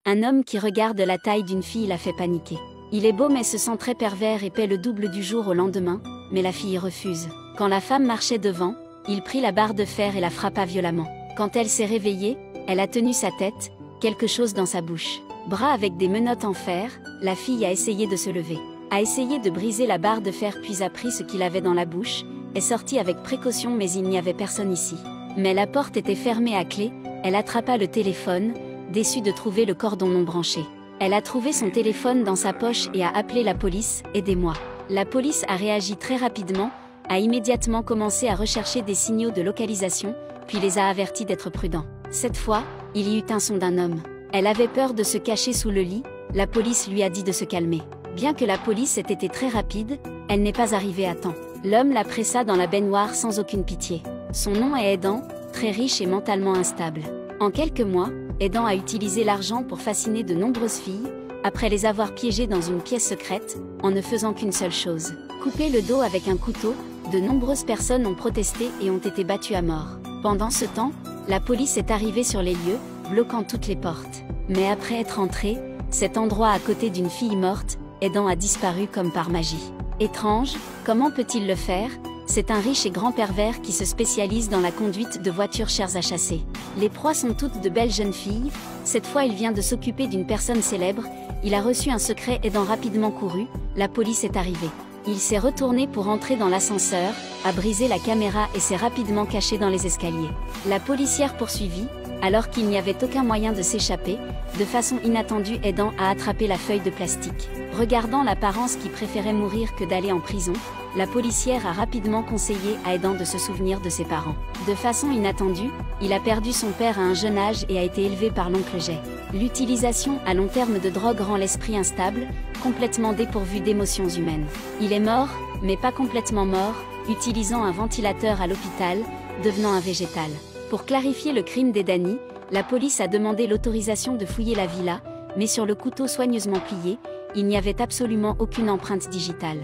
Un homme qui regarde la taille d'une fille la fait paniquer. Il est beau mais se sent très pervers et paie le double du jour au lendemain, mais la fille refuse. Quand la femme marchait devant, il prit la barre de fer et la frappa violemment. Quand elle s'est réveillée, elle a tenu sa tête, quelque chose dans sa bouche. Bras avec des menottes en fer, la fille a essayé de se lever. A essayé de briser la barre de fer puis a pris ce qu'il avait dans la bouche, est sortie avec précaution mais il n'y avait personne ici. Mais la porte était fermée à clé, elle attrapa le téléphone, déçue de trouver le cordon non branché. Elle a trouvé son téléphone dans sa poche et a appelé la police, « Aidez-moi ». La police a réagi très rapidement, a immédiatement commencé à rechercher des signaux de localisation, puis les a avertis d'être prudents. Cette fois, il y eut un son d'un homme. Elle avait peur de se cacher sous le lit, la police lui a dit de se calmer. Bien que la police ait été très rapide, elle n'est pas arrivée à temps. L'homme la pressa dans la baignoire sans aucune pitié. Son nom est Aidan, très riche et mentalement instable. En quelques mois, Aidan a utilisé l'argent pour fasciner de nombreuses filles, après les avoir piégées dans une pièce secrète, en ne faisant qu'une seule chose. Couper le dos avec un couteau, de nombreuses personnes ont protesté et ont été battues à mort. Pendant ce temps, la police est arrivée sur les lieux, bloquant toutes les portes. Mais après être entré, cet endroit à côté d'une fille morte, Aidan a disparu comme par magie. Étrange, comment peut-il le faire? C'est un riche et grand pervers qui se spécialise dans la conduite de voitures chères à chasser. Les proies sont toutes de belles jeunes filles, cette fois il vient de s'occuper d'une personne célèbre, il a reçu un secret Aidan rapidement couru, la police est arrivée. Il s'est retourné pour entrer dans l'ascenseur, a brisé la caméra et s'est rapidement caché dans les escaliers. La policière poursuivit, alors qu'il n'y avait aucun moyen de s'échapper, de façon inattendue Aidan a attrapé la feuille de plastique. Regardant l'apparence qui préférait mourir que d'aller en prison, la policière a rapidement conseillé à Aidan de se souvenir de ses parents. De façon inattendue, il a perdu son père à un jeune âge et a été élevé par l'oncle Jay. L'utilisation à long terme de drogue rend l'esprit instable, complètement dépourvu d'émotions humaines. Il est mort, mais pas complètement mort, utilisant un ventilateur à l'hôpital, devenant un végétal. Pour clarifier le crime d'Aidani, la police a demandé l'autorisation de fouiller la villa, mais sur le couteau soigneusement plié, il n'y avait absolument aucune empreinte digitale.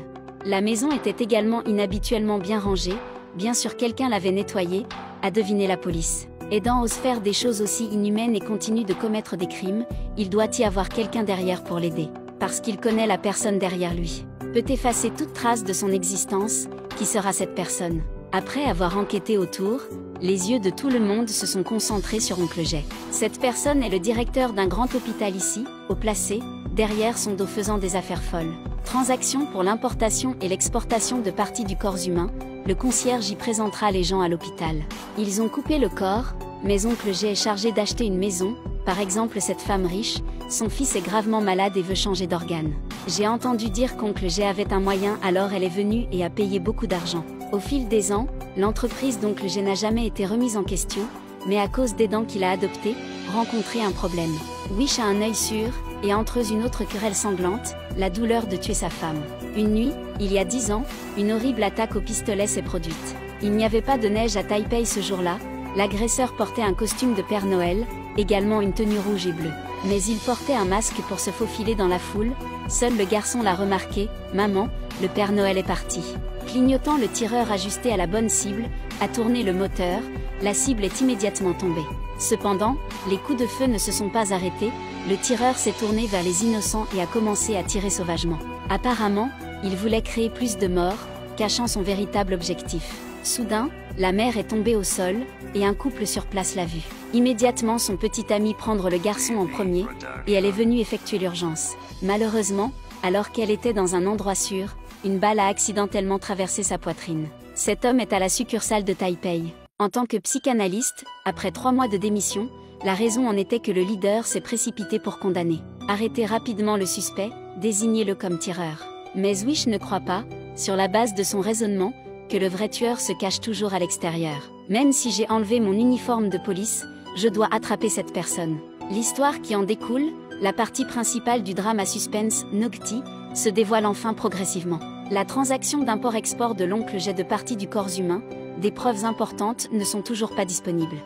La maison était également inhabituellement bien rangée, bien sûr quelqu'un l'avait nettoyée, a deviné la police. Aidan ose faire des choses aussi inhumaines et continue de commettre des crimes, il doit y avoir quelqu'un derrière pour l'aider. Parce qu'il connaît la personne derrière lui. Peut effacer toute trace de son existence, qui sera cette personne? Après avoir enquêté autour, les yeux de tout le monde se sont concentrés sur oncle Jay. Cette personne est le directeur d'un grand hôpital ici, au Placé, derrière son dos faisant des affaires folles. Transaction pour l'importation et l'exportation de parties du corps humain, le concierge y présentera les gens à l'hôpital. Ils ont coupé le corps, mais oncle Jay est chargé d'acheter une maison, par exemple cette femme riche, son fils est gravement malade et veut changer d'organe. J'ai entendu dire qu'oncle Jay avait un moyen alors elle est venue et a payé beaucoup d'argent. Au fil des ans, l'entreprise d'oncle Jay n'a jamais été remise en question, mais à cause d'Aidan qu'il a adopté, rencontré un problème. Wish a un œil sûr, et entre eux une autre querelle sanglante, la douleur de tuer sa femme. Une nuit, il y a 10 ans, une horrible attaque au pistolet s'est produite. Il n'y avait pas de neige à Taipei ce jour-là, l'agresseur portait un costume de Père Noël, également une tenue rouge et bleue. Mais il portait un masque pour se faufiler dans la foule, seul le garçon l'a remarqué, « Maman, le Père Noël est parti ». Clignotant, le tireur ajusté à la bonne cible, a tourné le moteur, la cible est immédiatement tombée. Cependant, les coups de feu ne se sont pas arrêtés, le tireur s'est tourné vers les innocents et a commencé à tirer sauvagement. Apparemment, il voulait créer plus de morts, cachant son véritable objectif. Soudain, la mère est tombée au sol, et un couple sur place l'a vue. Immédiatement son petit ami prendre le garçon en premier, et elle est venue effectuer l'urgence. Malheureusement, alors qu'elle était dans un endroit sûr, une balle a accidentellement traversé sa poitrine. Cet homme est à la succursale de Taipei. En tant que psychanalyste, après 3 mois de démission, la raison en était que le leader s'est précipité pour condamner. Arrêter rapidement le suspect, désignez-le comme tireur. Mais Wish ne croit pas, sur la base de son raisonnement, que le vrai tueur se cache toujours à l'extérieur. Même si j'ai enlevé mon uniforme de police, je dois attraper cette personne. L'histoire qui en découle, la partie principale du drame à suspense, Nocti, se dévoile enfin progressivement. La transaction d'import-export de l'oncle Jay de parties du corps humain, des preuves importantes ne sont toujours pas disponibles.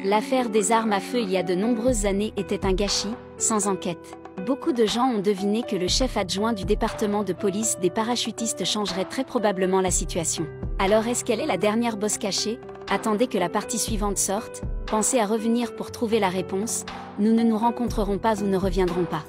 L'affaire des armes à feu il y a de nombreuses années était un gâchis, sans enquête. Beaucoup de gens ont deviné que le chef adjoint du département de police des parachutistes changerait très probablement la situation. Alors est-ce qu'elle est la dernière bosse cachée? Attendez que la partie suivante sorte, pensez à revenir pour trouver la réponse, nous ne nous rencontrerons pas ou ne reviendrons pas.